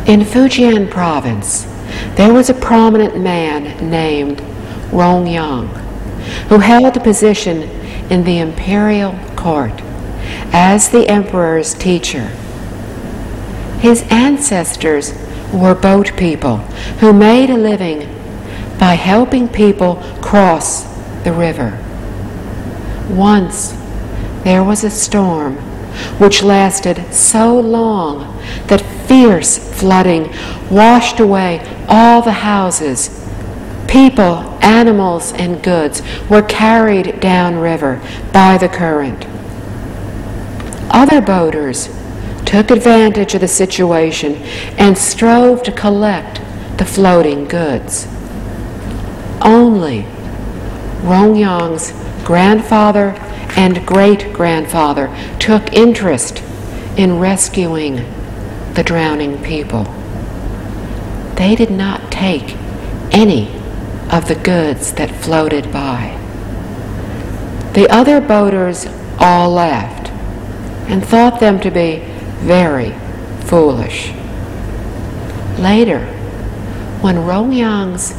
In Fujian province, there was a prominent man named Rongyang, who held a position in the imperial court as the emperor's teacher. His ancestors were boat people who made a living by helping people cross the river. Once there was a storm which lasted so long that fierce flooding washed away all the houses. People, animals, and goods were carried downriver by the current. Other boaters took advantage of the situation and strove to collect the floating goods. Only Rongyang's grandfather and great-grandfather took interest in rescuing the drowning people. They did not take any of the goods that floated by. The other boaters all laughed and thought them to be very foolish. Later, when Rongyang's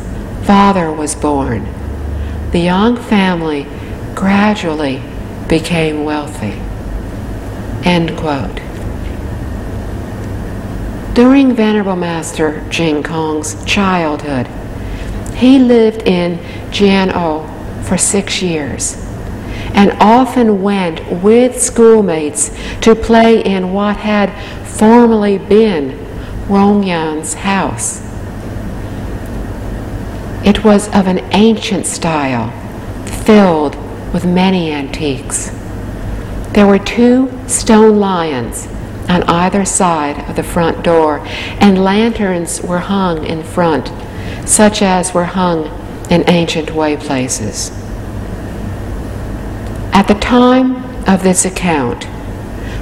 father was born, the Yang family gradually became wealthy. End quote. During Venerable Master Jing Kong's childhood, he lived in Jian'ou for 6 years and often went with schoolmates to play in what had formerly been Rongyang's house. It was of an ancient style, filled with many antiques. There were 2 stone lions on either side of the front door, and lanterns were hung in front, such as were hung in ancient way places. At the time of this account,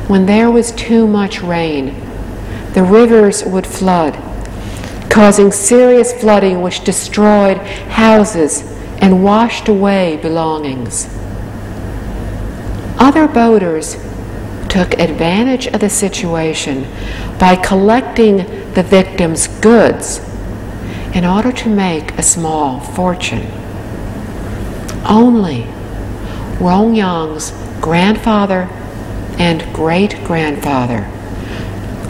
when there was too much rain, the rivers would flood, causing serious flooding which destroyed houses and washed away belongings. Other boaters took advantage of the situation by collecting the victims' goods in order to make a small fortune. Only Rongyang's grandfather and great-grandfather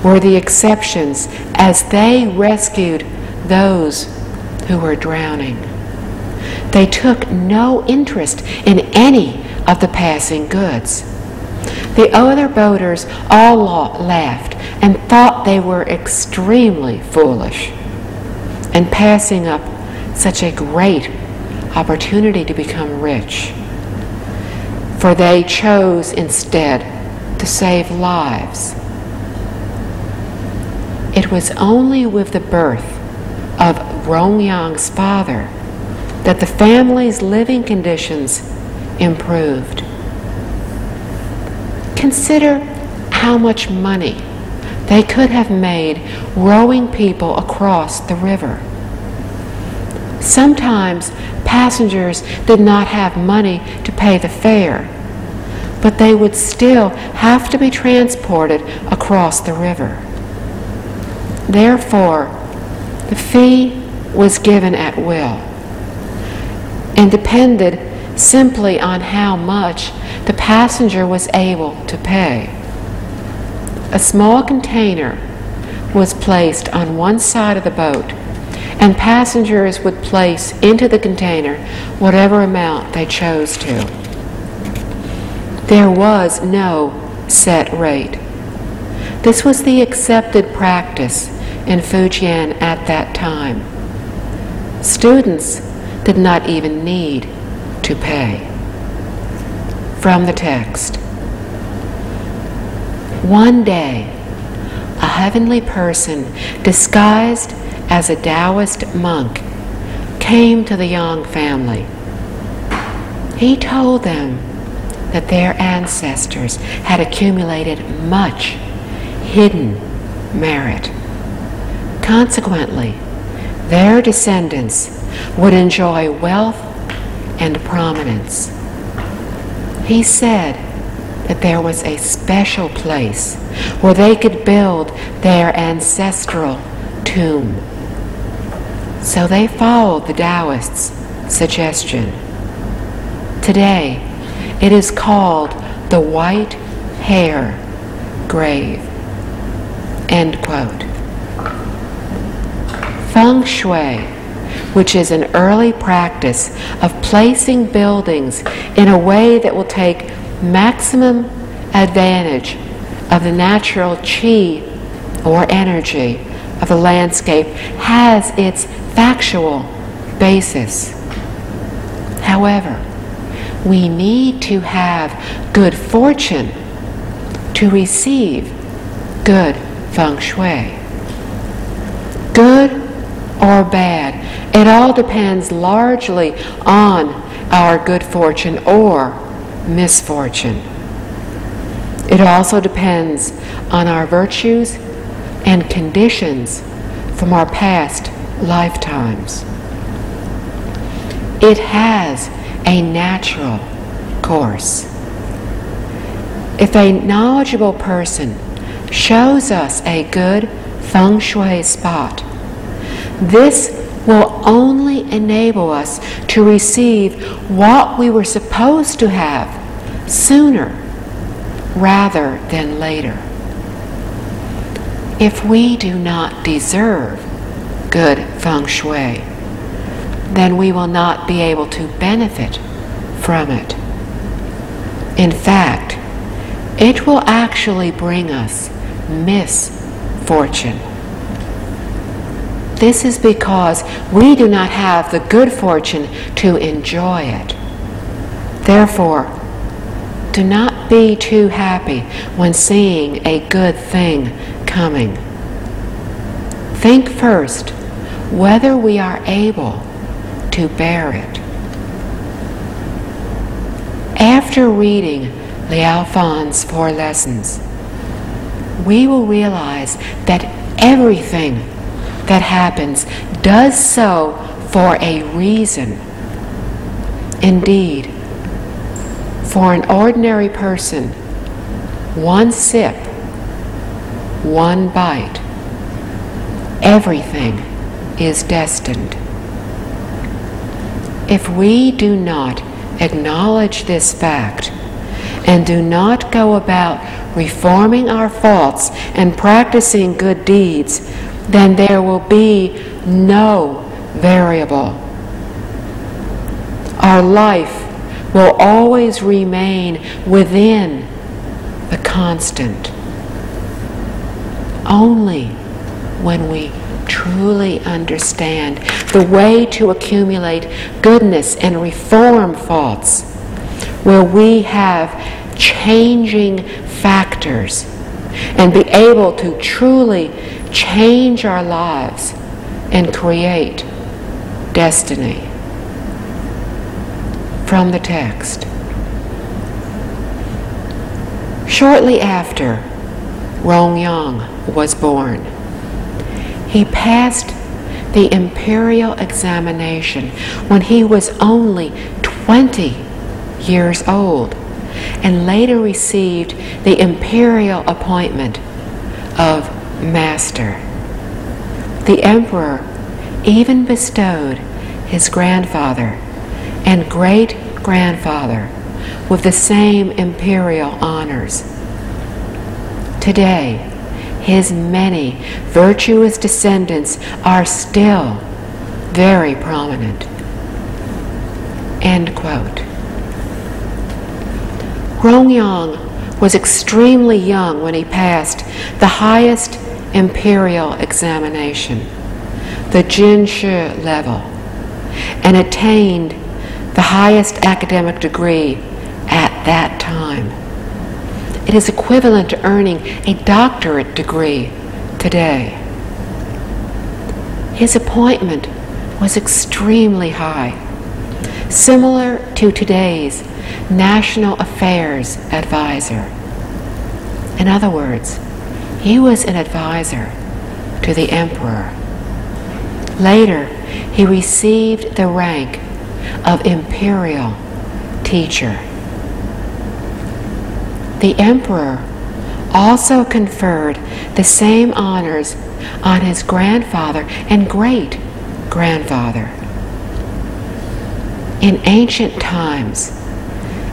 were the exceptions, as they rescued those who were drowning. They took no interest in any of the passing goods. The other boaters all laughed and thought they were extremely foolish in passing up such a great opportunity to become rich, for they chose instead to save lives. It was only with the birth of Rongyang's father that the family's living conditions improved. Consider how much money they could have made rowing people across the river. Sometimes passengers did not have money to pay the fare, but they would still have to be transported across the river. Therefore, the fee was given at will and depended simply on how much the passenger was able to pay. A small container was placed on one side of the boat, and passengers would place into the container whatever amount they chose to. There was no set rate. This was the accepted practice in Fujian at that time. Students did not even need to pay. From the text. One day, a heavenly person disguised as a Taoist monk came to the Yang family. He told them that their ancestors had accumulated much hidden merit. Consequently, their descendants would enjoy wealth and prominence. He said that there was a special place where they could build their ancestral tomb. So they followed the Taoists' suggestion. Today, it is called the White Hare Grave. End quote. Feng Shui, which is an early practice of placing buildings in a way that will take maximum advantage of the natural qi or energy of the landscape, has its factual basis. However, we need to have good fortune to receive good feng shui. Good or bad, it all depends largely on our good fortune or misfortune. It also depends on our virtues and conditions from our past lifetimes. It has a natural course. If a knowledgeable person shows us a good feng shui spot, this will only enable us to receive what we were supposed to have sooner rather than later. If we do not deserve good feng shui, then we will not be able to benefit from it. In fact, it will actually bring us misfortune. This is because we do not have the good fortune to enjoy it. Therefore, do not be too happy when seeing a good thing coming. Think first whether we are able to bear it. After reading Liao Fan's 4 lessons, we will realize that everything that happens does so for a reason. Indeed, for an ordinary person, one sip, one bite, everything is destined. If we do not acknowledge this fact and do not go about reforming our faults and practicing good deeds, then there will be no variable. Our life will always remain within the constant. Only when we truly understand the way to accumulate goodness and reform faults will we have changing factors and be able to truly change our lives and create destiny. From the text. Shortly after Rongyang was born, he passed the imperial examination when he was only 20 years old, and later received the imperial appointment of master. The emperor even bestowed his grandfather and great-grandfather with the same imperial honors. Today, his many virtuous descendants are still very prominent. End quote. Rongyang was extremely young when he passed the highest imperial examination, the Jinshi level, and attained the highest academic degree at that time. It is equivalent to earning a doctorate degree today. His appointment was extremely high, similar to today's National Affairs Advisor. In other words, he was an advisor to the emperor. Later, he received the rank of imperial teacher. The emperor also conferred the same honors on his grandfather and great-grandfather. In ancient times,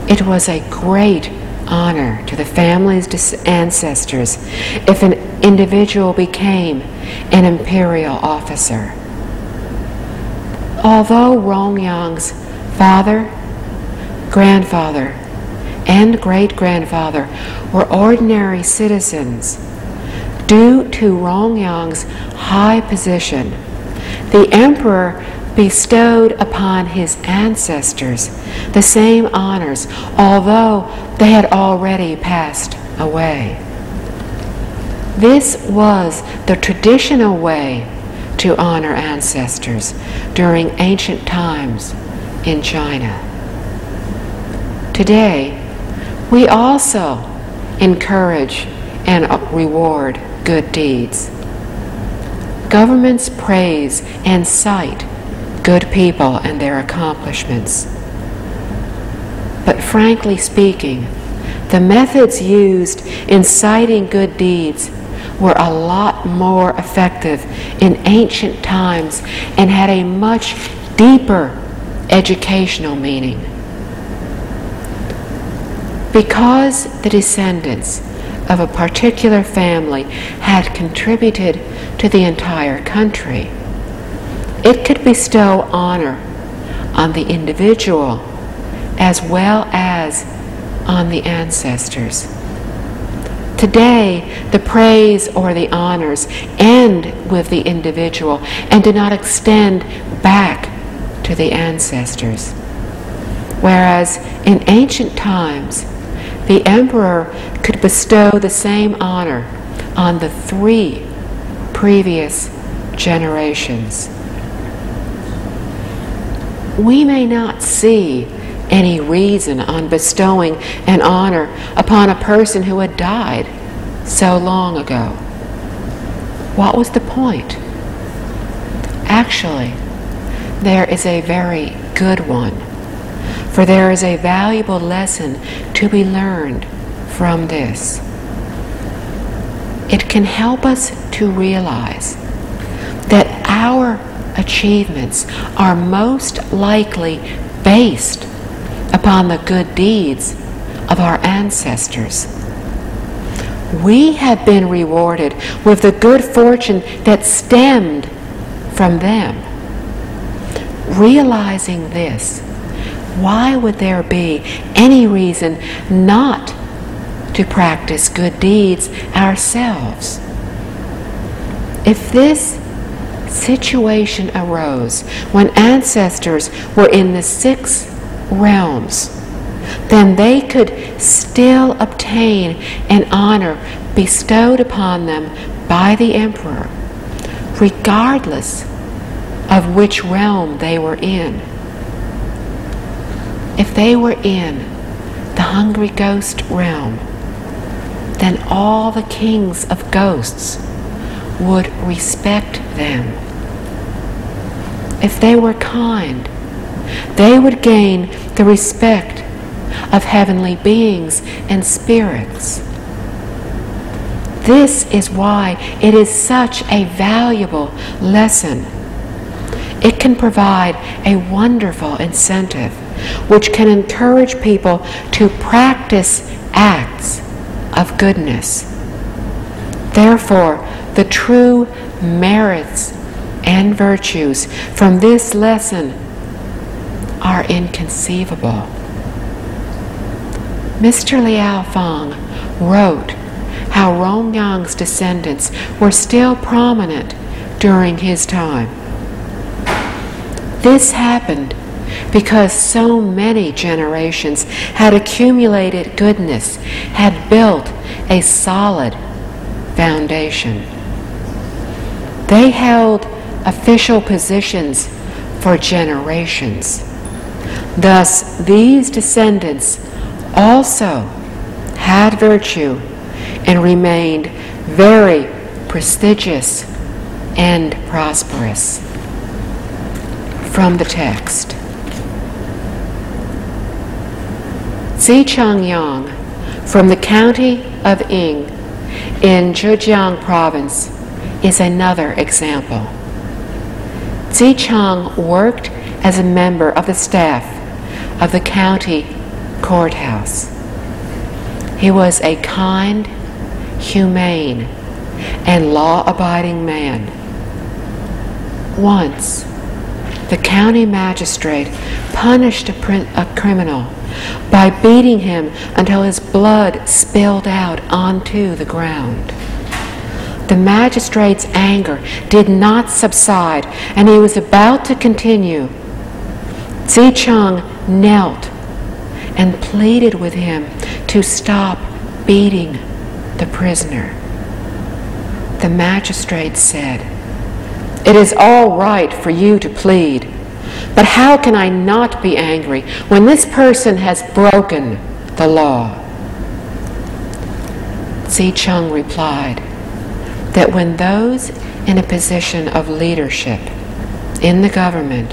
it was a great honor to the family's ancestors if an individual became an imperial officer. Although Rongyang's father, grandfather, and great-grandfather were ordinary citizens, due to Rongyang's high position, the emperor bestowed upon his ancestors the same honors, although they had already passed away. This was the traditional way to honor ancestors during ancient times in China. Today, we also encourage and reward good deeds. Governments praise and cite good people and their accomplishments. But frankly speaking, the methods used in citing good deeds were a lot more effective in ancient times and had a much deeper educational meaning. Because the descendants of a particular family had contributed to the entire country, it could bestow honor on the individual as well as on the ancestors. Today, the praise or the honors end with the individual and do not extend back to the ancestors. Whereas in ancient times, the emperor could bestow the same honor on the 3 previous generations. We may not see any reason on bestowing an honor upon a person who had died so long ago. What was the point? Actually, there is a very good one, for there is a valuable lesson to be learned from this. It can help us to realize that our achievements are most likely based upon the good deeds of our ancestors. We have been rewarded with the good fortune that stemmed from them. Realizing this, why would there be any reason not to practice good deeds ourselves? If this situation arose when ancestors were in the 6 realms, then they could still obtain an honor bestowed upon them by the emperor, regardless of which realm they were in. If they were in the hungry ghost realm, then all the kings of ghosts would respect them. If they were kind, they would gain the respect of heavenly beings and spirits. This is why it is such a valuable lesson. It can provide a wonderful incentive which can encourage people to practice acts of goodness. Therefore, the true merits and virtues from this lesson are inconceivable. Mr. Liao wrote how Rongyang's descendants were still prominent during his time. This happened because so many generations had accumulated goodness, had built a solid foundation. They held official positions for generations. Thus, these descendants also had virtue and remained very prestigious and prosperous. From the text. Zi Changyang, from the county of Ying, in Zhejiang province is another example. Zicheng worked as a member of the staff of the county courthouse. He was a kind, humane, and law-abiding man. Once, the county magistrate punished a criminal by beating him until his blood spilled out onto the ground. The magistrate's anger did not subside, and he was about to continue. Zicheng knelt and pleaded with him to stop beating the prisoner. The magistrate said, "It is all right for you to plead, but how can I not be angry when this person has broken the law?" Zicheng replied that when those in a position of leadership in the government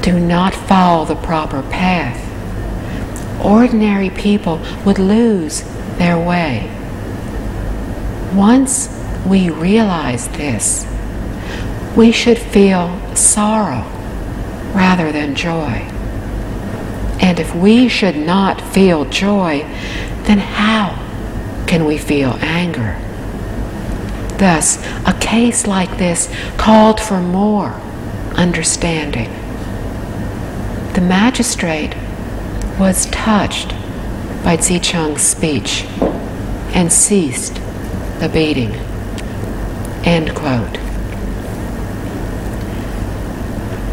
do not follow the proper path, ordinary people would lose their way. Once we realize this, we should feel sorrow rather than joy. And if we should not feel joy, then how can we feel anger? Thus, a case like this called for more understanding. The magistrate was touched by Zicheng's speech and ceased the beating. End quote.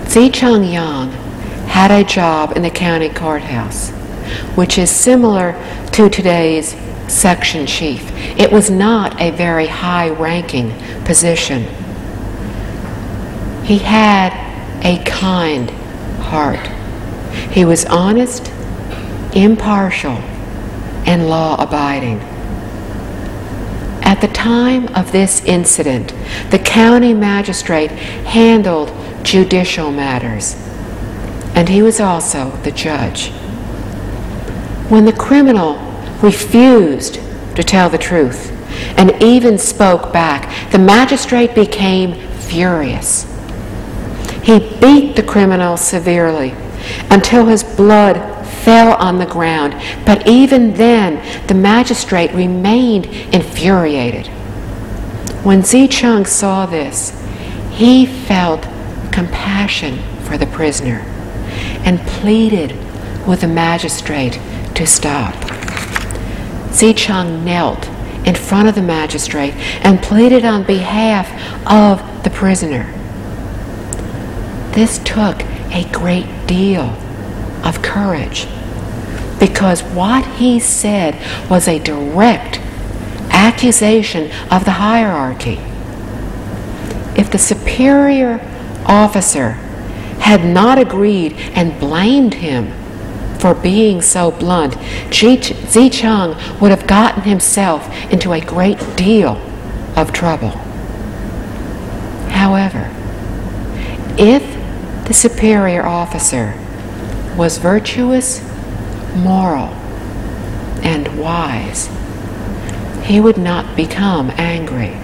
Zicheng Yang had a job in the county courthouse, which is similar to today's section chief. It was not a very high-ranking position. He had a kind heart. He was honest, impartial, and law-abiding. At the time of this incident, the county magistrate handled judicial matters, and he was also the judge. When the criminal refused to tell the truth and even spoke back, the magistrate became furious. He beat the criminal severely until his blood fell on the ground, but even then the magistrate remained infuriated. When Zicheng saw this, he felt compassion for the prisoner and pleaded with the magistrate to stop. Zicheng knelt in front of the magistrate and pleaded on behalf of the prisoner. This took a great deal of courage, because what he said was a direct accusation of the hierarchy. If the superior officer had not agreed and blamed him for being so blunt, Zicheng would have gotten himself into a great deal of trouble. However, if the superior officer was virtuous, moral, and wise, he would not become angry.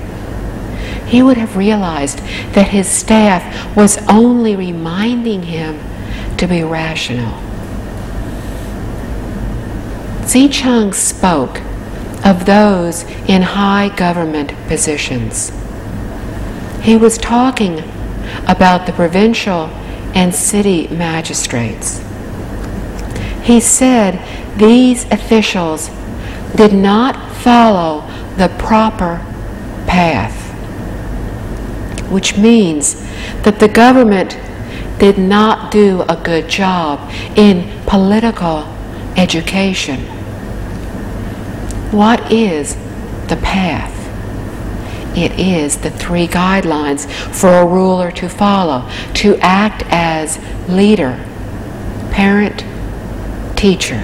He would have realized that his staff was only reminding him to be rational. Zicheng spoke of those in high government positions. He was talking about the provincial and city magistrates. He said these officials did not follow the proper path, which means that the government did not do a good job in political education. What is the path? It is the 3 guidelines for a ruler to follow, to act as leader, parent, teacher.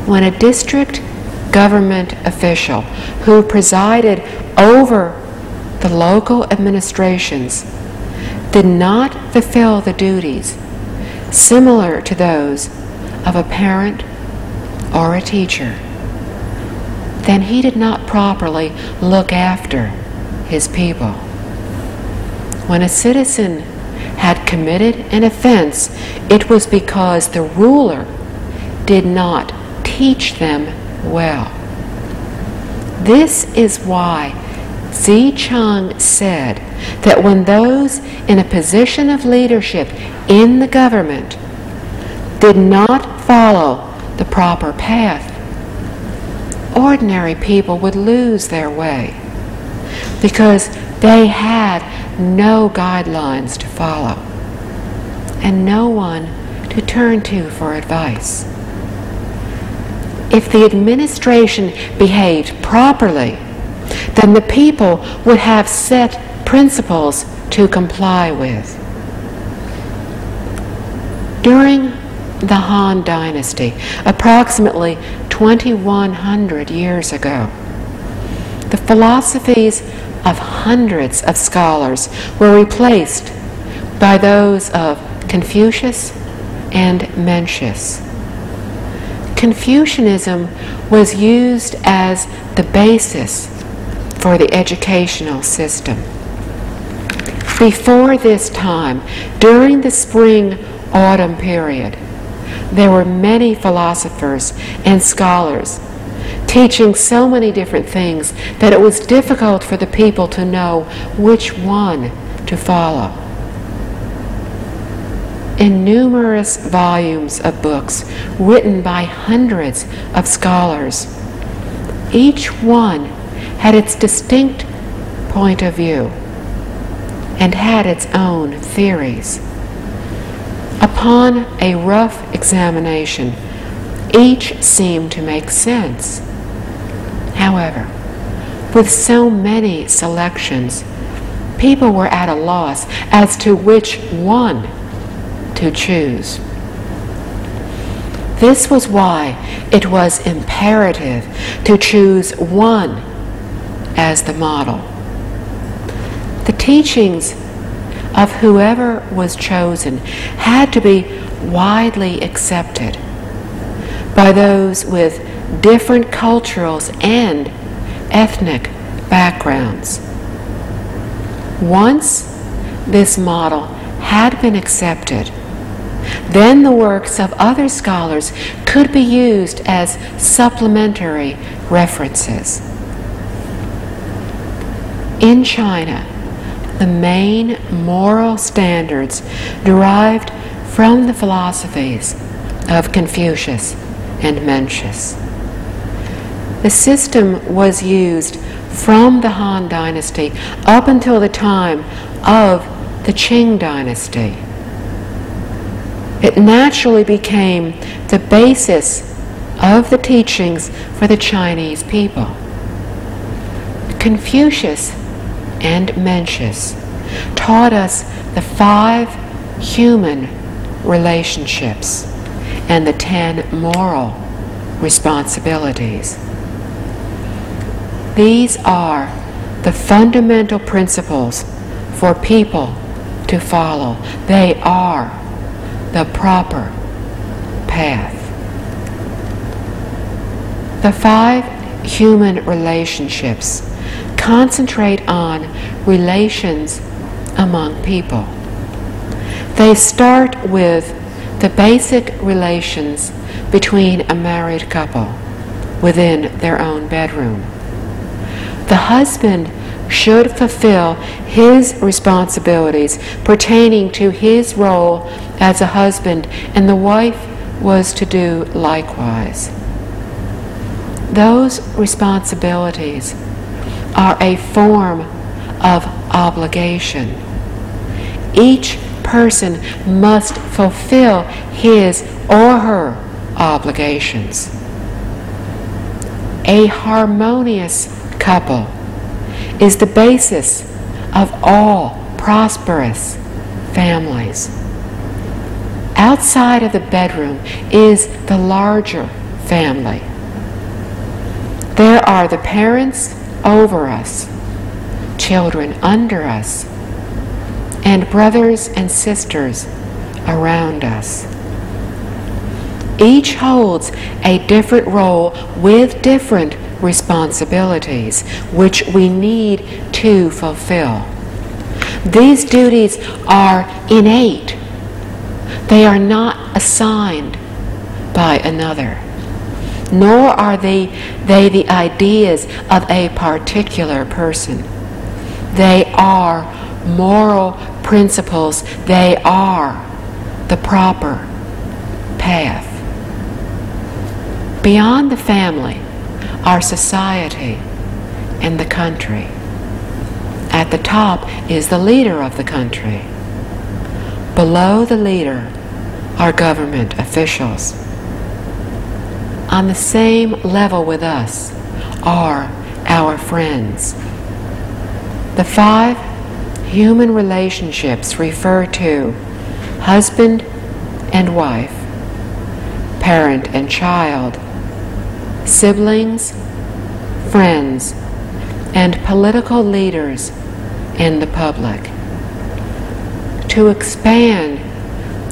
When a district government official who presided over the local administrations did not fulfill the duties similar to those of a parent or a teacher, then he did not properly look after his people. When a citizen had committed an offense, it was because the ruler did not teach them well. This is why Zicheng said that when those in a position of leadership in the government did not follow the proper path, ordinary people would lose their way because they had no guidelines to follow and no one to turn to for advice. If the administration behaved properly, then the people would have set principles to comply with. During the Han Dynasty, approximately 2100 years ago, the philosophies of hundreds of scholars were replaced by those of Confucius and Mencius. Confucianism was used as the basis for the educational system. Before this time, during the spring-autumn period, there were many philosophers and scholars teaching so many different things that it was difficult for the people to know which one to follow. In numerous volumes of books written by hundreds of scholars, each one had its distinct point of view and had its own theories. Upon a rough examination, each seemed to make sense. However, with so many selections, people were at a loss as to which one to choose. This was why it was imperative to choose one as the model. The teachings of whoever was chosen had to be widely accepted by those with different cultural and ethnic backgrounds. Once this model had been accepted, then the works of other scholars could be used as supplementary references. In China, the main moral standards derived from the philosophies of Confucius and Mencius. The system was used from the Han Dynasty up until the time of the Qing Dynasty. It naturally became the basis of the teachings for the Chinese people. Confucius and Mencius taught us the 5 human relationships and the 10 moral responsibilities. These are the fundamental principles for people to follow. They are the proper path. The 5 human relationships concentrate on relations among people. They start with the basic relations between a married couple within their own bedroom. The husband should fulfill his responsibilities pertaining to his role as a husband, and the wife was to do likewise. Those responsibilities are a form of obligation. Each person must fulfill his or her obligations. A harmonious couple is the basis of all prosperous families. Outside of the bedroom is the larger family. There are the parents over us, children under us, and brothers and sisters around us. Each holds a different role with different responsibilities which we need to fulfill. These duties are innate. They are not assigned by another, nor are they the ideas of a particular person. They are moral principles. They are the proper path. Beyond the family are society and the country. At the top is the leader of the country. Below the leader are government officials. On the same level with us are our friends. The 5 human relationships refer to husband and wife, parent and child, siblings, friends, and political leaders in the public. To expand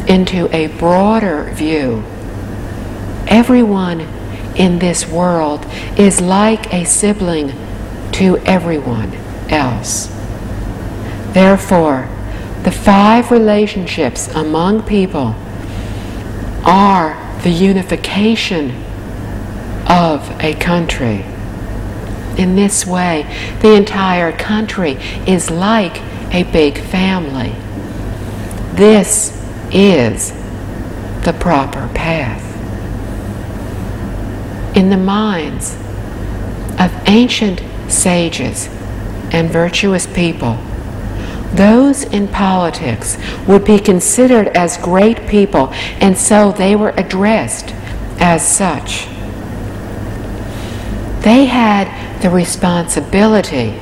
into a broader view, everyone in this world is like a sibling to everyone else. Therefore, the 5 relationships among people are the unification of a country. In this way, the entire country is like a big family. This is the proper path. In the minds of ancient sages and virtuous people, those in politics would be considered as great people, and so they were addressed as such. They had the responsibility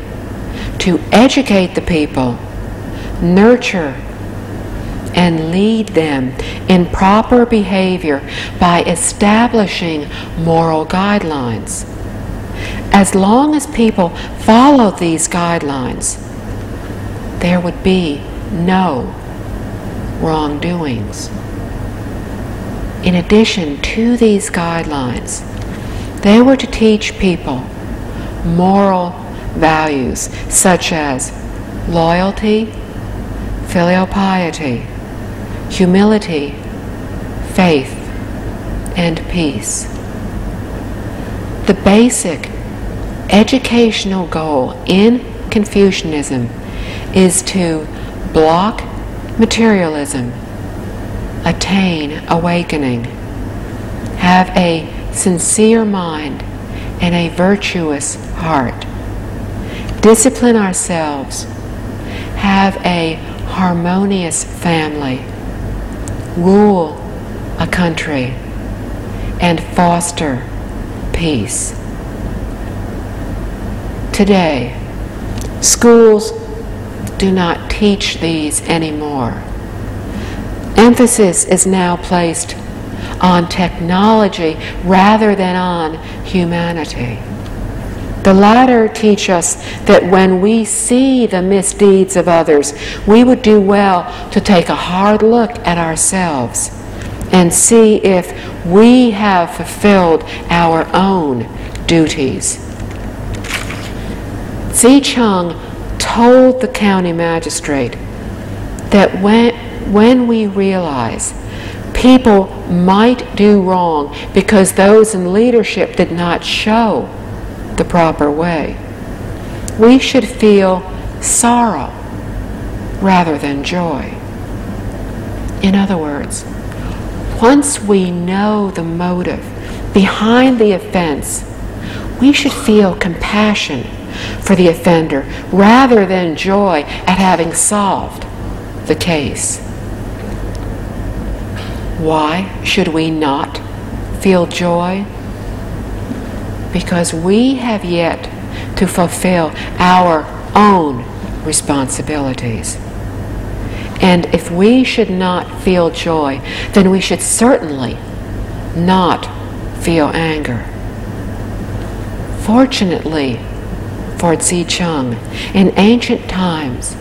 to educate the people, nurture and lead them in proper behavior by establishing moral guidelines. As long as people followed these guidelines, there would be no wrongdoings. In addition to these guidelines, they were to teach people moral values such as loyalty, filial piety, humility, faith, and peace. The basic educational goal in Confucianism is to block materialism, attain awakening, have a sincere mind, and a virtuous heart, discipline ourselves, have a harmonious family, rule a country, and foster peace. Today, schools do not teach these anymore. Emphasis is now placed on technology rather than on humanity. The latter teach us that when we see the misdeeds of others, we would do well to take a hard look at ourselves and see if we have fulfilled our own duties. Zicheng told the county magistrate that when we realize people might do wrong because those in leadership did not show the proper way, we should feel sorrow rather than joy. In other words, once we know the motive behind the offense, we should feel compassion for the offender rather than joy at having solved the case. Why should we not feel joy? Because we have yet to fulfill our own responsibilities. And if we should not feel joy, then we should certainly not feel anger. Fortunately for Zicheng, in ancient times,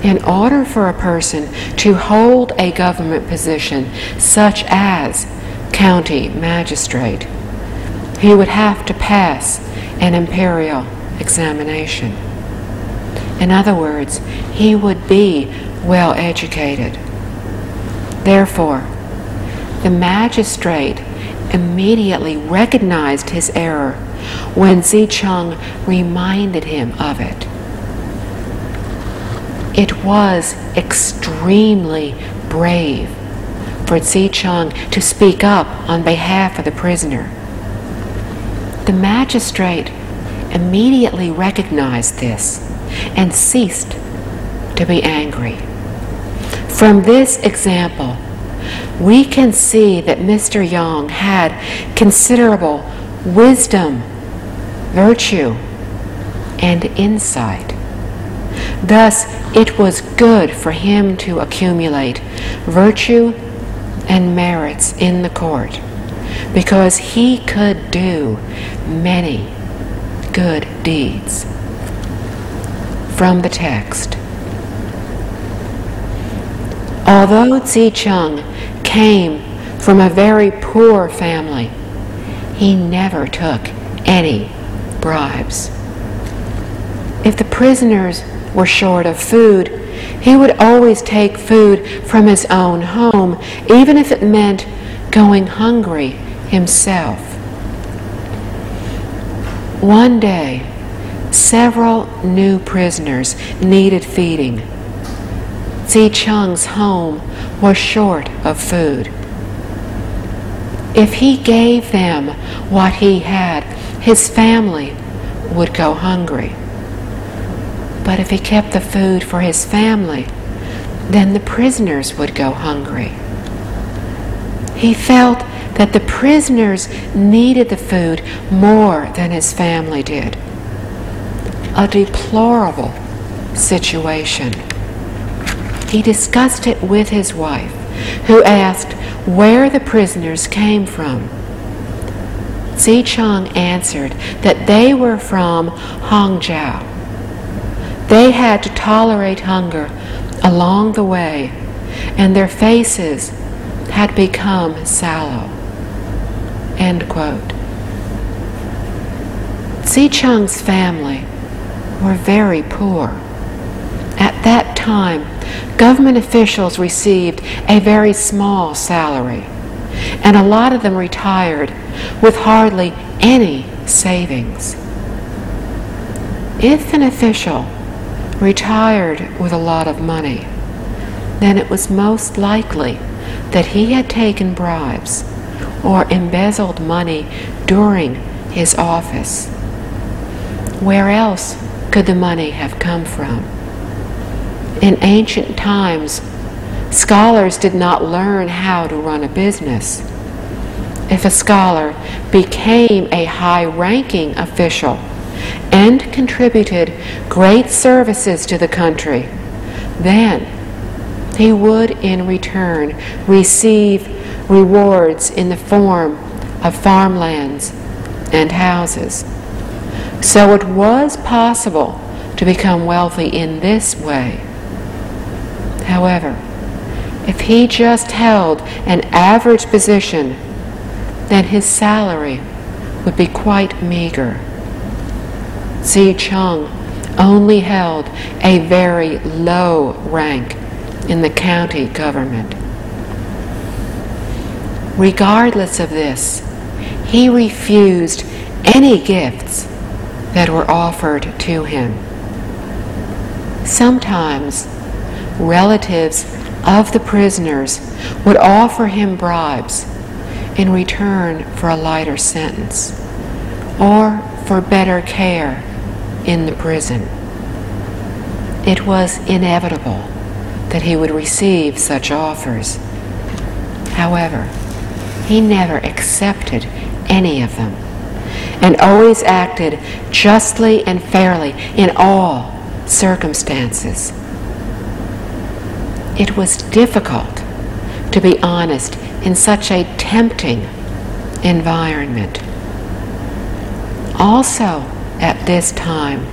in order for a person to hold a government position such as county magistrate, he would have to pass an imperial examination. In other words, he would be well educated. Therefore, the magistrate immediately recognized his error when Zicheng reminded him of it. It was extremely brave for Zicheng to speak up on behalf of the prisoner. The magistrate immediately recognized this and ceased to be angry. From this example, we can see that Mr. Yang had considerable wisdom, virtue, and insight. Thus, it was good for him to accumulate virtue and merits in the court, because he could do many good deeds. From the text. Although Zicheng came from a very poor family, he never took any bribes. If the prisoners were short of food, he would always take food from his own home, even if it meant going hungry himself. One day, several new prisoners needed feeding. Zicheng's home was short of food. If he gave them what he had, his family would go hungry. But if he kept the food for his family, then the prisoners would go hungry. He felt that the prisoners needed the food more than his family did. A deplorable situation. He discussed it with his wife, who asked where the prisoners came from. Zicheng answered that they were from Hangzhou. They had to tolerate hunger along the way, and their faces had become sallow. End quote. Zicheng's family were very poor. At that time, government officials received a very small salary, and a lot of them retired with hardly any savings. If an official retired with a lot of money, then it was most likely that he had taken bribes or embezzled money during his office. Where else could the money have come from? In ancient times, scholars did not learn how to run a business. If a scholar became a high-ranking official and contributed great services to the country, then he would in return receive rewards in the form of farmlands and houses. So it was possible to become wealthy in this way. However, if he just held an average position, then his salary would be quite meager. Zicheng only held a very low rank in the county government. Regardless of this, he refused any gifts that were offered to him. Sometimes, relatives of the prisoners would offer him bribes in return for a lighter sentence or for better care in the prison. It was inevitable that he would receive such offers. However, he never accepted any of them and always acted justly and fairly in all circumstances. It was difficult to be honest in such a tempting environment. Also, at this time,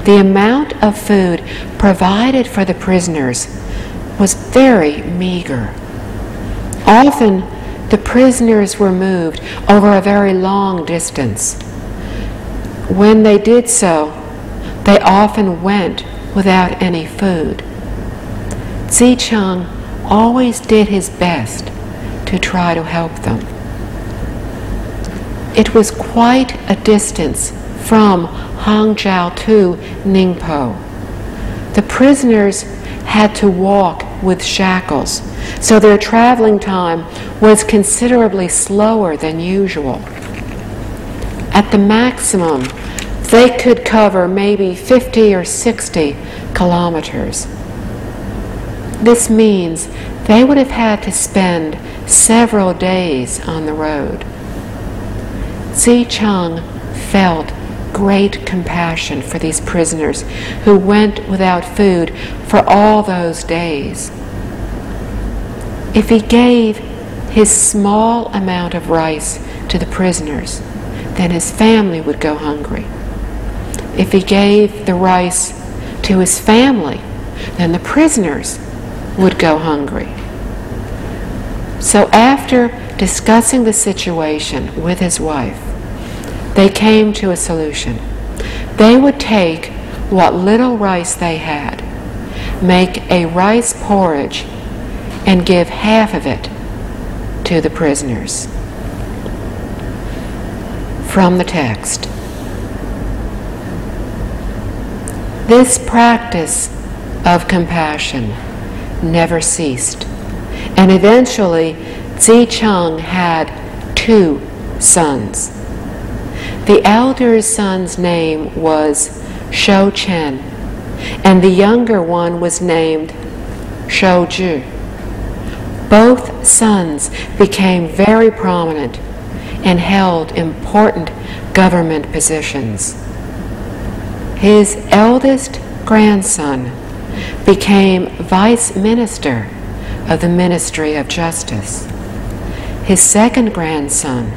the amount of food provided for the prisoners was very meager. Often, the prisoners were moved over a very long distance, When they did so, they often went without any food. Zicheng always did his best to try to help them. It was quite a distance from Hangzhou to Ningpo. The prisoners had to walk with shackles, so their traveling time was considerably slower than usual. At the maximum, they could cover maybe 50 or 60 kilometers. This means they would have had to spend several days on the road. Zicheng felt great compassion for these prisoners who went without food for all those days. If he gave his small amount of rice to the prisoners, then his family would go hungry. If he gave the rice to his family, then the prisoners would go hungry. So after discussing the situation with his wife, they came to a solution. They would take what little rice they had, make a rice porridge, and give half of it to the prisoners. From the text. This practice of compassion never ceased, and eventually Zicheng had 2 sons. The elder son's name was Shou Chen, and the younger one was named Shou Zhi. Both sons became very prominent and held important government positions. His eldest grandson became vice minister of the Ministry of Justice. His second grandson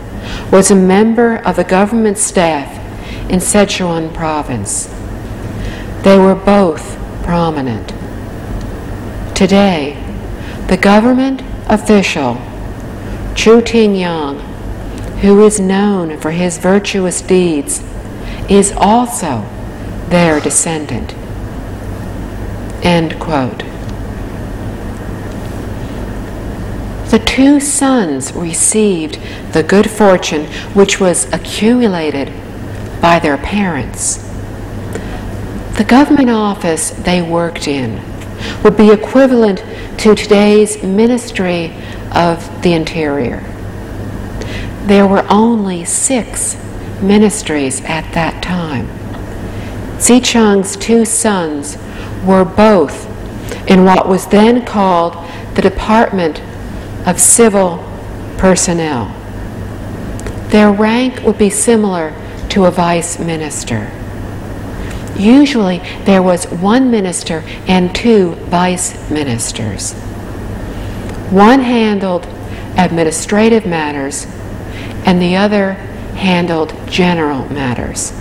was a member of the government staff in Sichuan province. They were both prominent. Today, the government official, Chu Tingyang, who is known for his virtuous deeds, is also their descendant. End quote. The 2 sons received the good fortune which was accumulated by their parents. The government office they worked in would be equivalent to today's Ministry of the Interior. There were only 6 ministries at that time. Zicheng's 2 sons were both in what was then called the Department of Civil Personnel. Their rank would be similar to a vice minister. Usually there was 1 minister and 2 vice ministers. One handled administrative matters and the other handled general matters.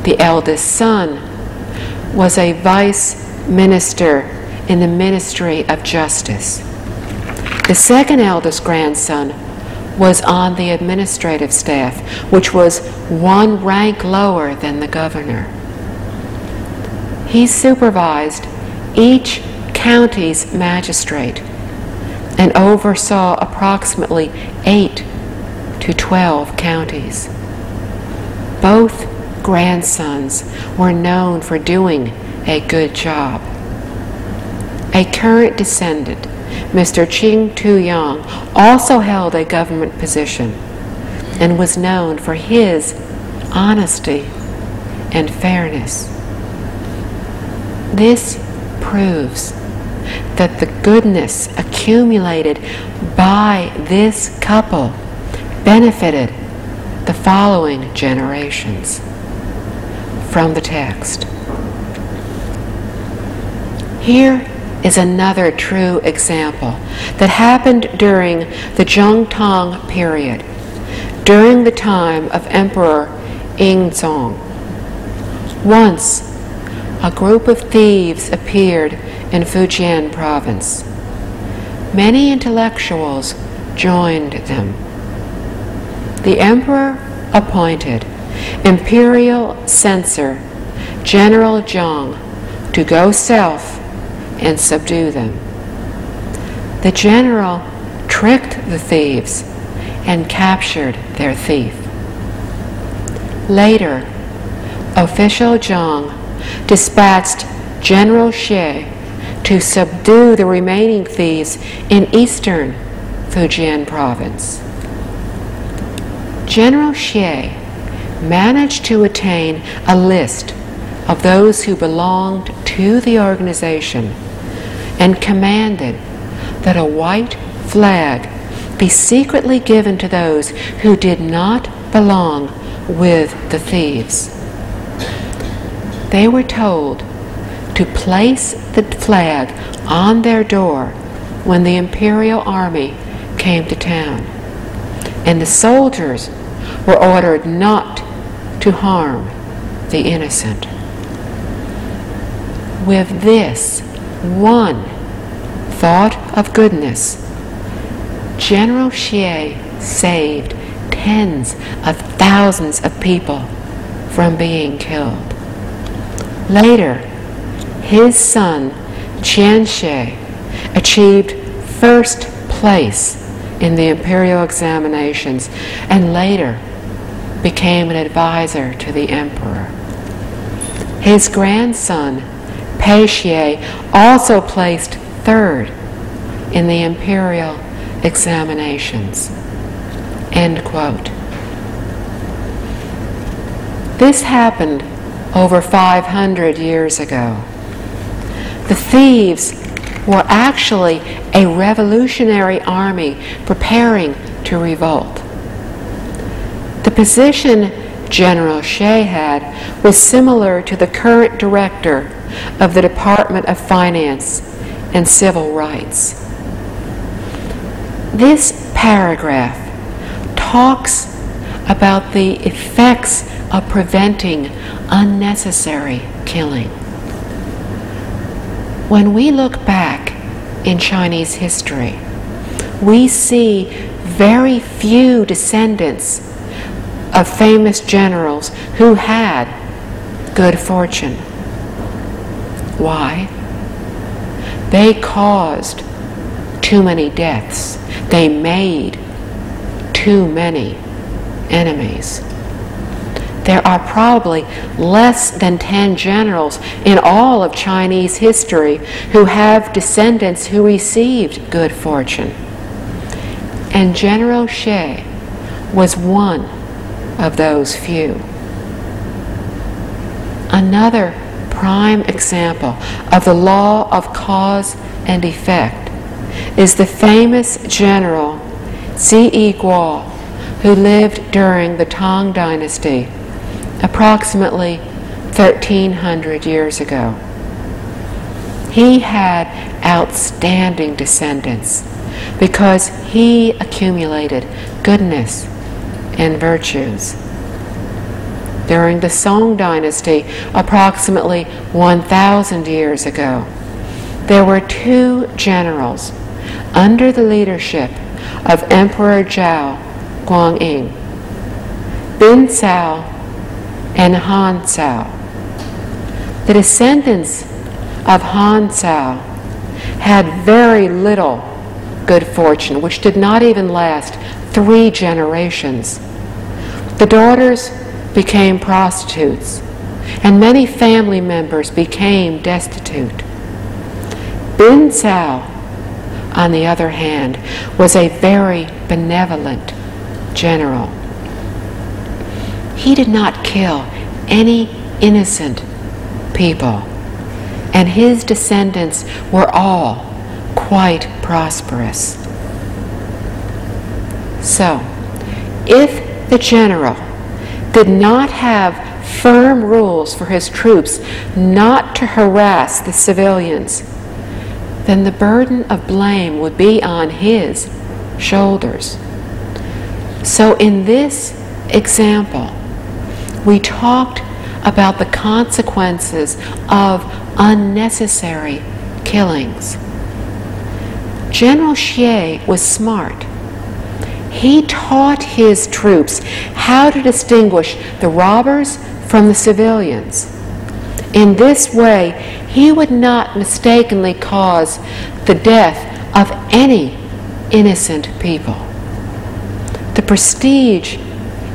The eldest son was a vice minister in the Ministry of Justice. The second eldest grandson was on the administrative staff, which was 1 rank lower than the governor. He supervised each county's magistrate and oversaw approximately 8 to 12 counties. Both grandsons were known for doing a good job. A current descendant, Mr. Qing Tu-yang, also held a government position and was known for his honesty and fairness. This proves that the goodness accumulated by this couple benefited the following generations. From the text. Here is another true example that happened during the Zhongtang period, during the time of Emperor Yingzong. Once, a group of thieves appeared in Fujian province. Many intellectuals joined them. The emperor appointed imperial censor General Zhang to go south and subdue them. The general tricked the thieves and captured their thief. Later, official Zhang dispatched General Xie to subdue the remaining thieves in eastern Fujian province. General Xie managed to attain a list of those who belonged to the organization and commanded that a white flag be secretly given to those who did not belong with the thieves. They were told to place the flag on their door when the imperial army came to town, and the soldiers were ordered not to harm the innocent. With this one thought of goodness, General Xie saved tens of thousands of people from being killed. Later, his son Qianxie achieved first place in the imperial examinations and later became an advisor to the emperor. His grandson Pei Xie also placed third in the imperial examinations. End quote. This happened over 500 years ago. The thieves were actually a revolutionary army preparing to revolt. The position General Xie had was similar to the current director of the Department of Finance and Civil Rights. This paragraph talks about the effects of preventing unnecessary killing. When we look back in Chinese history, we see very few descendants of famous generals who had good fortune. Why? They caused too many deaths. They made too many enemies. There are probably less than 10 generals in all of Chinese history who have descendants who received good fortune. And General Xie was one of those few. Another prime example of the law of cause and effect is the famous general Ziyi Guo, who lived during the Tang Dynasty, approximately 1300 years ago. He had outstanding descendants because he accumulated goodness and virtues. During the Song Dynasty, approximately 1,000 years ago, there were two generals under the leadership of Emperor Zhao Guangying, Bin Cao and Han Cao. The descendants of Han Cao had very little good fortune, which did not even last 3 generations. The daughters became prostitutes, and many family members became destitute. Bin Cao, on the other hand, was a very benevolent general. He did not kill any innocent people, and his descendants were all quite prosperous. So, if the general did not have firm rules for his troops not to harass the civilians, then the burden of blame would be on his shoulders. So in this example, we talked about the consequences of unnecessary killings. General Xie was smart. he taught his troops how to distinguish the robbers from the civilians. In this way, he would not mistakenly cause the death of any innocent people. The prestige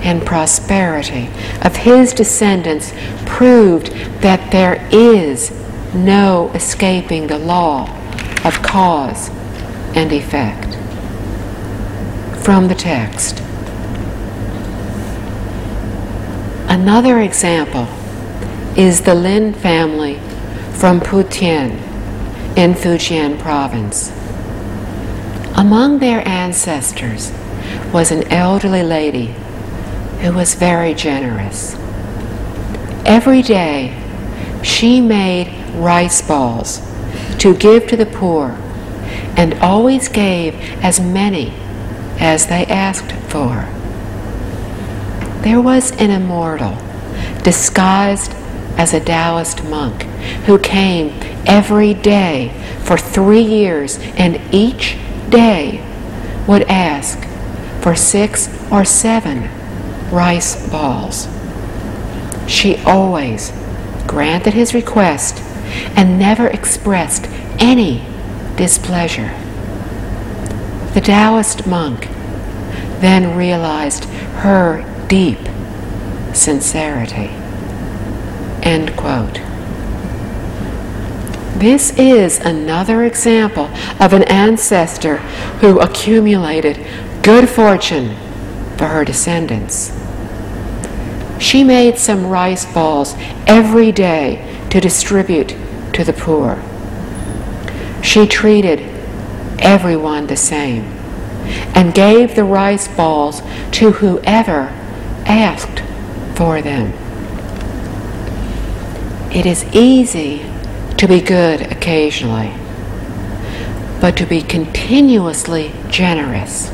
and prosperity of his descendants proved that there is no escaping the law of cause and effect. From the text. Another example is the Lin family from Putian in Fujian province. Among their ancestors was an elderly lady who was very generous. Every day she made rice balls to give to the poor and always gave as many as they asked for. There was an immortal disguised as a Taoist monk who came every day for 3 years, and each day would ask for 6 or 7 rice balls. She always granted his request and never expressed any displeasure. The Taoist monk then realized her deep sincerity. End quote. This is another example of an ancestor who accumulated good fortune for her descendants. She made some rice balls every day to distribute to the poor. She treated everyone the same and gave the rice balls to whoever asked for them. It is easy to be good occasionally, but to be continuously generous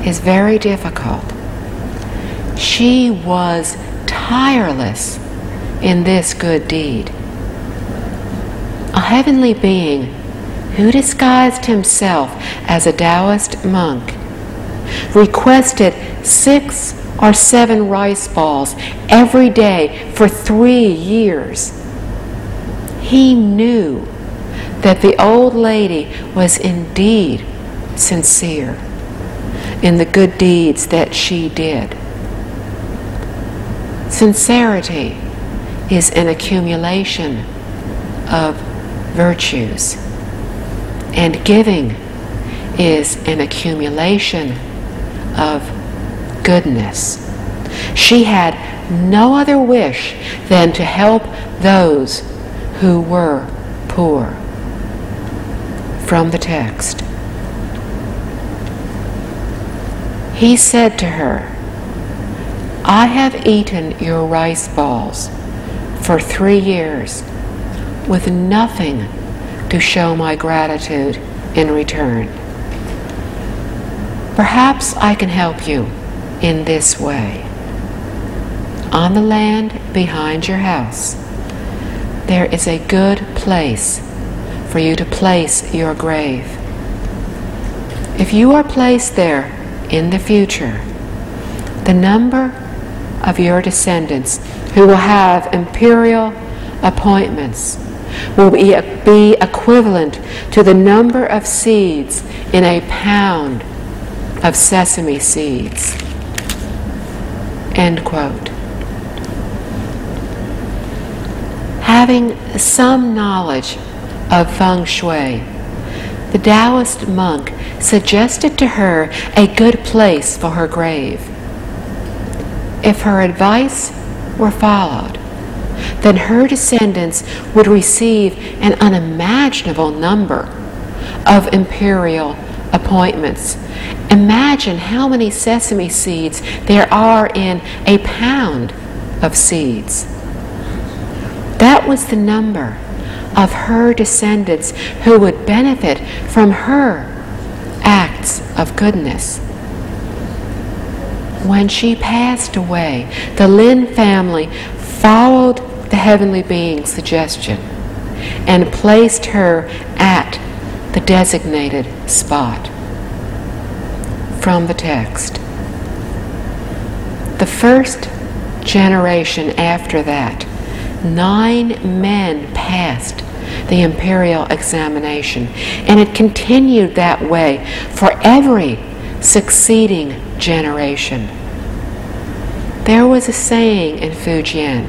is very difficult. She was tireless in this good deed. A heavenly being who disguised himself as a Taoist monk requested 6 or 7 rice balls every day for 3 years. He knew that the old lady was indeed sincere in the good deeds that she did. Sincerity is an accumulation of virtues, and giving is an accumulation of goodness. She had no other wish than to help those who were poor. From the text. He said to her, I have eaten your rice balls for 3 years with nothing to show my gratitude in return. Perhaps I can help you in this way. On the land behind your house, there is a good place for you to place your grave. If you are placed there in the future, the number of your descendants who will have imperial appointments will be equivalent to the number of seeds in a pound of sesame seeds. End quote. Having some knowledge of feng shui, the Taoist monk suggested to her a good place for her grave. If her advice were followed, then her descendants would receive an unimaginable number of imperial appointments. Imagine how many sesame seeds there are in a pound of seeds. That was the number of her descendants who would benefit from her acts of goodness. When she passed away, the Lin family followed the heavenly being's suggestion and placed her at the designated spot. From the text. The first generation after that, 9 men passed the imperial examination, and it continued that way for every succeeding generation. There was a saying in Fujian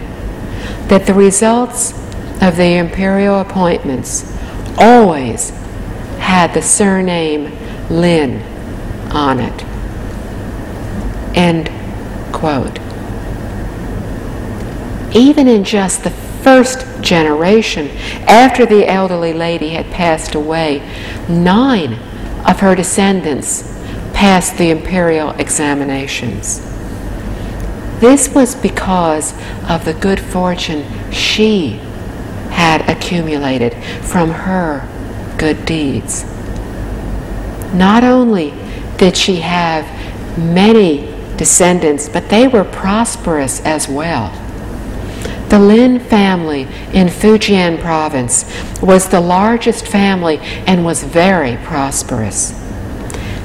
that the results of the imperial appointments always had the surname Lin on it. End quote. Even in just the first generation, after the elderly lady had passed away, 9 of her descendants passed the imperial examinations. This was because of the good fortune she had accumulated from her good deeds. Not only did she have many descendants, but they were prosperous as well. The Lin family in Fujian province was the largest family and was very prosperous.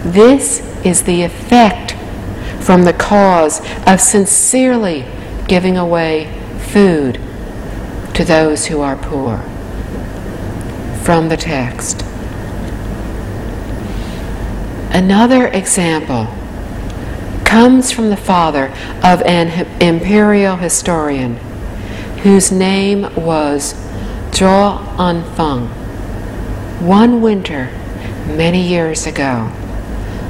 This is the effect from the cause of sincerely giving away food to those who are poor. From the text. Another example comes from the father of an imperial historian whose name was Zhuo Anfeng. One winter, many years ago,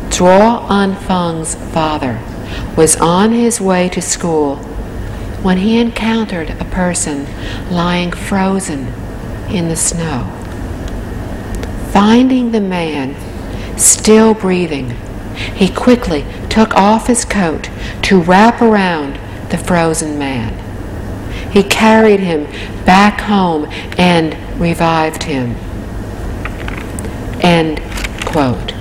Zhuo Anfeng's father was on his way to school when he encountered a person lying frozen in the snow. Finding the man still breathing, he quickly took off his coat to wrap around the frozen man. He carried him back home and revived him. End quote.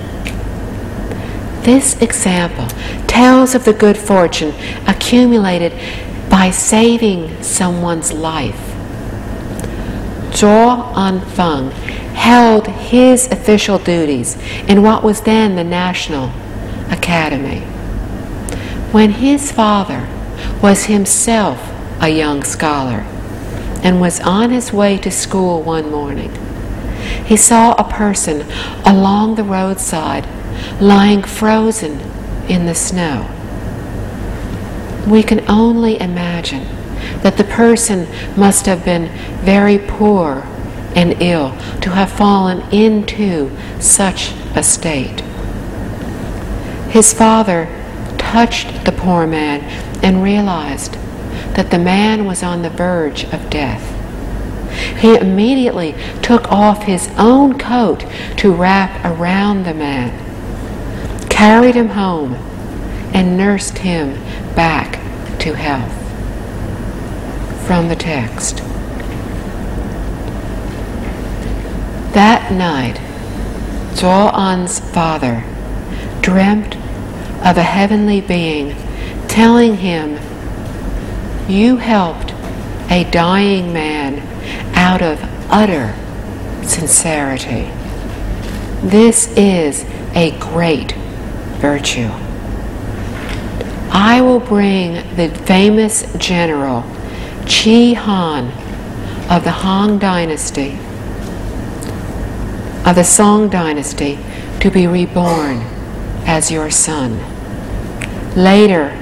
This example tells of the good fortune accumulated by saving someone's life. Zhuo Anfeng held his official duties in what was then the National Academy. When his father was himself a young scholar and was on his way to school one morning, he saw a person along the roadside lying frozen in the snow. We can only imagine that the person must have been very poor and ill to have fallen into such a state. His father touched the poor man and realized that the man was on the verge of death. He immediately took off his own coat to wrap around the man, carried him home, and nursed him back to health. From the text. That night, Zhuo An's father dreamt of a heavenly being telling him, "You helped a dying man out of utter sincerity. This is a great virtue. I will bring the famous general Qi Han of the Han dynasty, of the Song dynasty, to be reborn as your son." Later,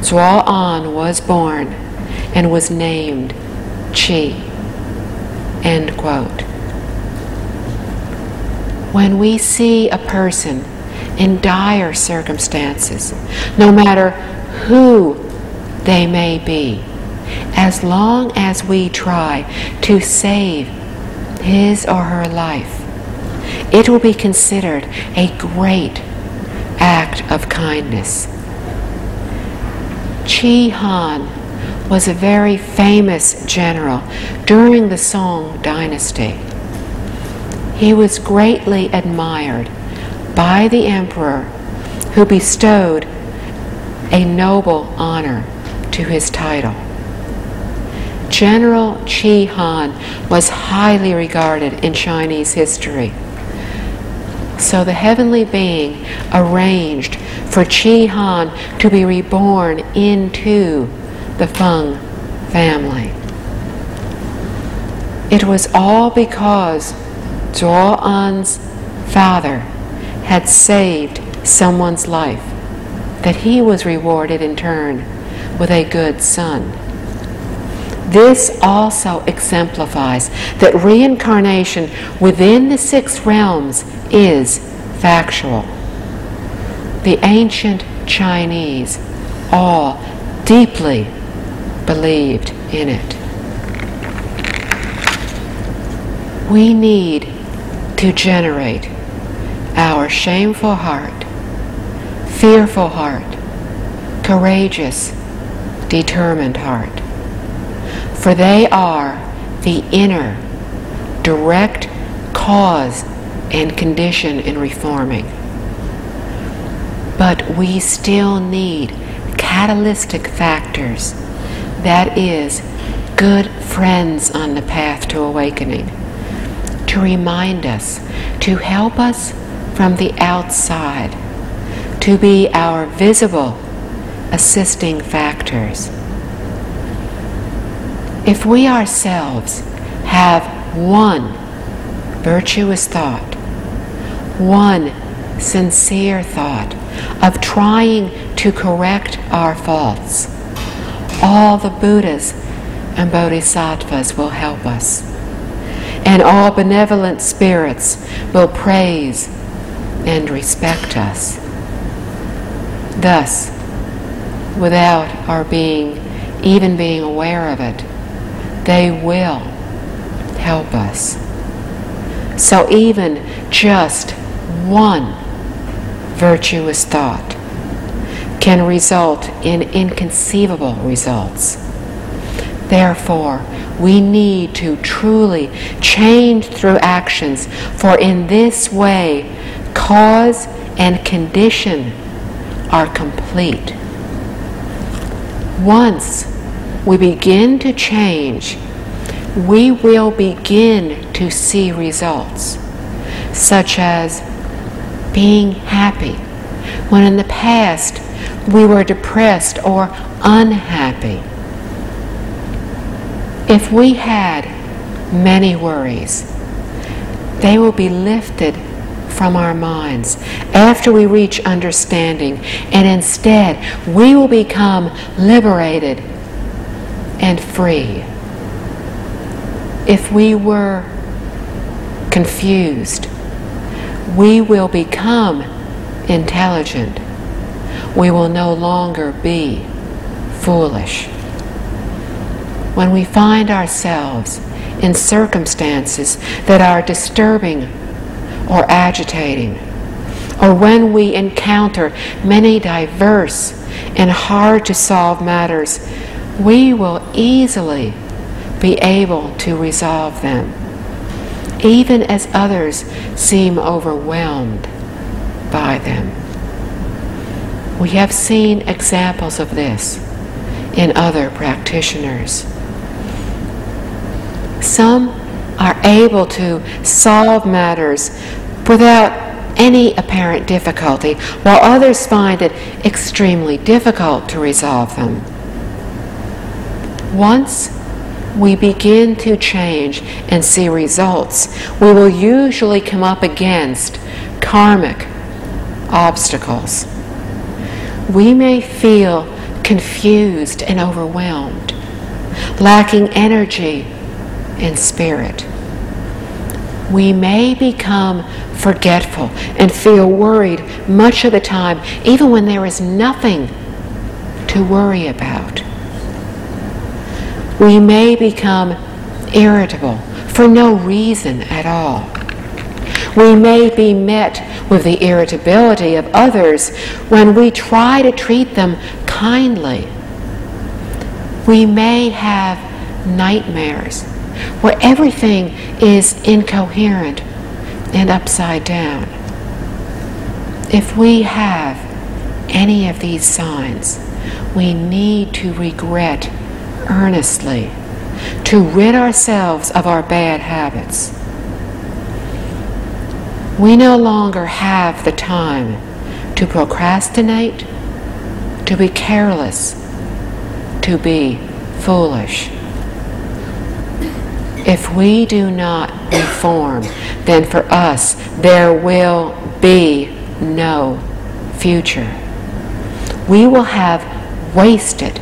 Zhuo An was born and was named Qi. End quote. When we see a person in dire circumstances, no matter who they may be, as long as we try to save his or her life, it will be considered a great act of kindness. Qi Han was a very famous general during the Song dynasty. He was greatly admired by the emperor, who bestowed a noble honor to his title. General Qi Han was highly regarded in Chinese history. So the heavenly being arranged for Chi Han to be reborn into the Feng family. It was all because Zhuo An's father had saved someone's life that he was rewarded in turn with a good son. This also exemplifies that reincarnation within the 6 realms is factual. The ancient Chinese all deeply believed in it. We need to generate our shameful heart, fearful heart, courageous, determined heart. For they are the inner, direct cause and condition in reforming. But we still need catalytic factors, that is, good friends on the path to awakening, to remind us, to help us from the outside, to be our visible assisting factors. If we ourselves have one virtuous thought, one sincere thought of trying to correct our faults, all the Buddhas and Bodhisattvas will help us, and all benevolent spirits will praise and respect us. Thus, without our even being aware of it, they will help us. So even just one virtuous thought can result in inconceivable results. Therefore, we need to truly change through actions, for in this way, cause and condition are complete. Once we begin to change, we will begin to see results, such as being happy when in the past we were depressed or unhappy. If we had many worries, they will be lifted from our minds after we reach understanding, and instead we will become liberated and free. If we were confused, we will become intelligent. We will no longer be foolish. When we find ourselves in circumstances that are disturbing or agitating, or when we encounter many diverse and hard to solve matters, we will easily be able to resolve them, even as others seem overwhelmed by them. We have seen examples of this in other practitioners. Some are able to solve matters without any apparent difficulty, while others find it extremely difficult to resolve them. Once we begin to change and see results, we will usually come up against karmic obstacles. We may feel confused and overwhelmed, lacking energy and spirit. We may become forgetful and feel worried much of the time, even when there is nothing to worry about. We may become irritable for no reason at all. We may be met with the irritability of others when we try to treat them kindly. We may have nightmares where everything is incoherent and upside down. If we have any of these signs, we need to regret earnestly to rid ourselves of our bad habits. We no longer have the time to procrastinate, to be careless, to be foolish. If we do not reform, then for us there will be no future. We will have wasted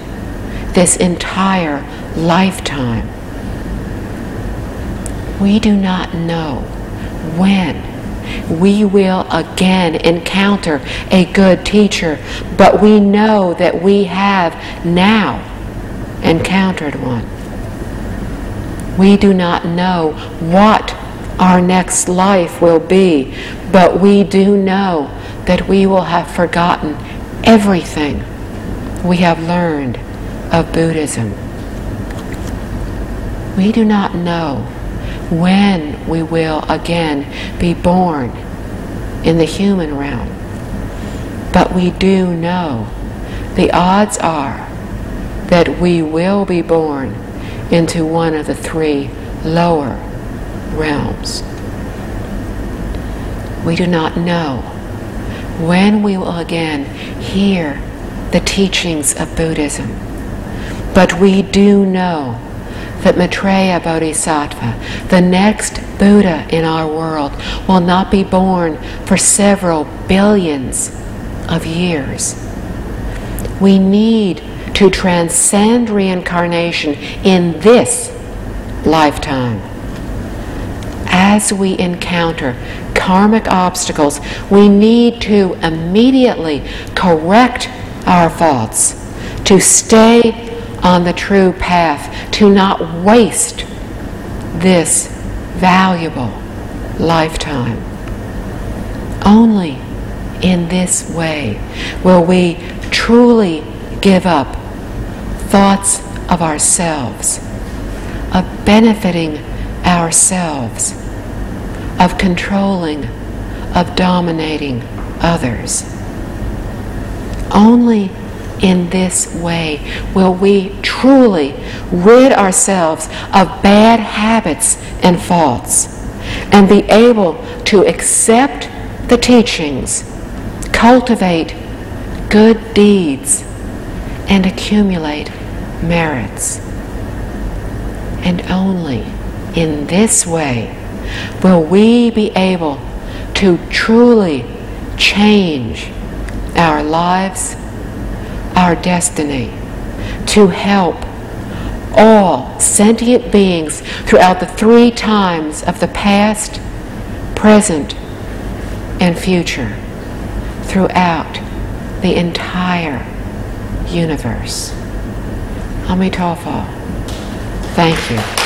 this entire lifetime. We do not know when we will again encounter a good teacher, but we know that we have now encountered one. We do not know what our next life will be, but we do know that we will have forgotten everything we have learned of Buddhism. We do not know when we will again be born in the human realm, but we do know the odds are that we will be born into one of the three lower realms. We do not know when we will again hear the teachings of Buddhism, but we do know that Maitreya Bodhisattva, the next Buddha in our world, will not be born for several billions of years. We need to transcend reincarnation in this lifetime. As we encounter karmic obstacles, we need to immediately correct our faults, to stay on the true path, to not waste this valuable lifetime. Only in this way will we truly give up thoughts of ourselves, of benefiting ourselves, of controlling, of dominating others. Only in this way will we truly rid ourselves of bad habits and faults and be able to accept the teachings, cultivate good deeds, and accumulate merits. And only in this way will we be able to truly change our lives, our destiny, to help all sentient beings throughout the three times of the past, present, and future, throughout the entire universe. Amitabha. Thank you.